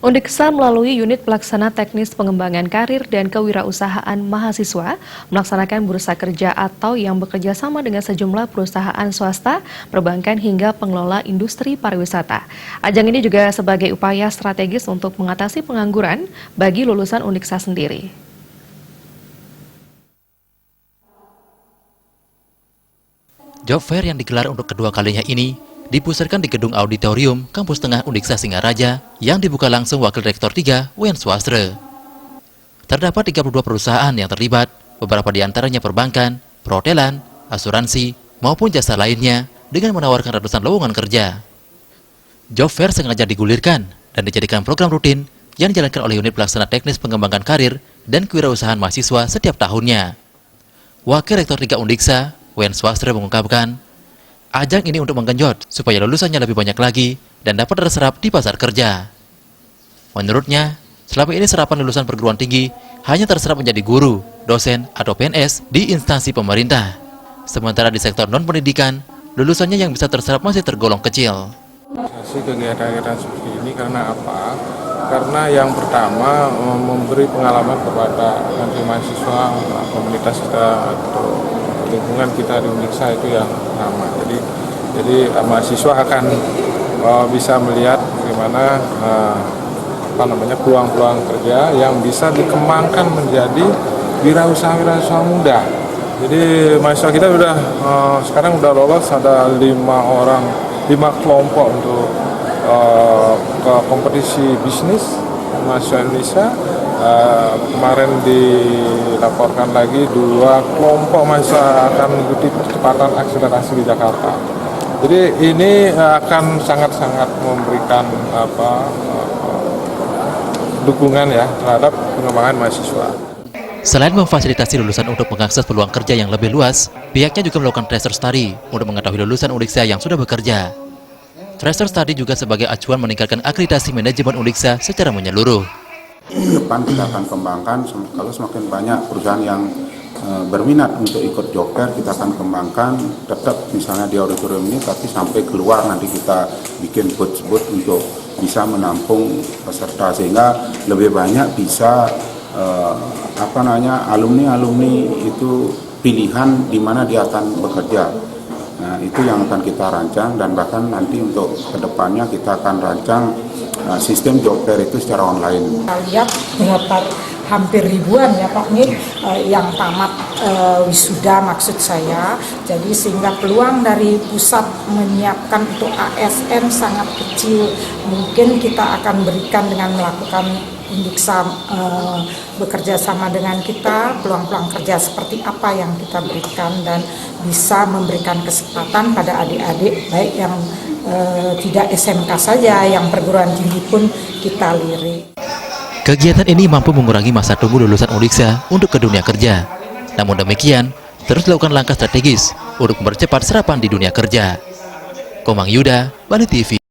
Undiksa melalui unit pelaksana teknis pengembangan karir dan kewirausahaan mahasiswa melaksanakan bursa kerja atau yang bekerja sama dengan sejumlah perusahaan swasta, perbankan hingga pengelola industri pariwisata. Ajang ini juga sebagai upaya strategis untuk mengatasi pengangguran bagi lulusan Undiksa sendiri. Job fair yang digelar untuk kedua kalinya ini dipusatkan di Gedung Auditorium Kampus Tengah Undiksa Singaraja yang dibuka langsung Wakil Rektor 3 Wen Swastre. Terdapat 32 perusahaan yang terlibat, beberapa di antaranya perbankan, perhotelan, asuransi, maupun jasa lainnya dengan menawarkan ratusan lowongan kerja. Job fair sengaja digulirkan dan dijadikan program rutin yang dijalankan oleh unit pelaksana teknis pengembangan karir dan kewirausahaan mahasiswa setiap tahunnya. Wakil Rektor 3 Undiksa, Wen Swastre mengungkapkan, ajang ini untuk menggenjot supaya lulusannya lebih banyak lagi dan dapat terserap di pasar kerja. Menurutnya, selama ini serapan lulusan perguruan tinggi hanya terserap menjadi guru, dosen, atau PNS di instansi pemerintah. Sementara di sektor non-pendidikan, lulusannya yang bisa terserap masih tergolong kecil. Kegiatan-kegiatan seperti ini karena apa? Karena yang pertama memberi pengalaman kepada nanti mahasiswa, komunitas kita atau lingkungan kita di Undiksa itu yang sama. Jadi mahasiswa akan bisa melihat bagaimana peluang-peluang kerja yang bisa dikembangkan menjadi wirausaha muda. Jadi mahasiswa kita sekarang udah lolos ada 5 kelompok untuk ke kompetisi bisnis mahasiswa Indonesia. Kemarin dilaporkan lagi 2 kelompok mahasiswa akan mengikuti percepatan akselerasi di Jakarta. Jadi ini akan sangat-sangat memberikan dukungan ya terhadap pengembangan mahasiswa. Selain memfasilitasi lulusan untuk mengakses peluang kerja yang lebih luas, pihaknya juga melakukan tracer study untuk mengetahui lulusan Undiksa yang sudah bekerja. Tracer study juga sebagai acuan meningkatkan akreditasi manajemen Undiksa secara menyeluruh. Depan kita akan kembangkan, kalau semakin banyak perusahaan yang berminat untuk ikut job fair, kita akan kembangkan tetap misalnya di auditorium ini, tapi sampai keluar nanti kita bikin booth untuk bisa menampung peserta sehingga lebih banyak bisa alumni itu pilihan di mana dia akan bekerja. Nah, itu yang akan kita rancang dan bahkan nanti untuk kedepannya kita akan rancang sistem job fair itu secara online. Kita lihat berapa hampir ribuan ya Pak nih yang tamat wisuda maksud saya. Jadi sehingga peluang dari pusat menyiapkan untuk ASN sangat kecil. Mungkin kita akan berikan dengan melakukan Undiksa bekerja sama dengan kita, peluang-peluang kerja seperti apa yang kita berikan dan bisa memberikan kesempatan pada adik-adik baik yang tidak SMK saja, yang perguruan tinggi pun kita lirik. Kegiatan ini mampu mengurangi masa tunggu lulusan Undiksa untuk ke dunia kerja. Namun demikian, terus dilakukan langkah strategis untuk mempercepat serapan di dunia kerja. Komang Yuda, Bali TV.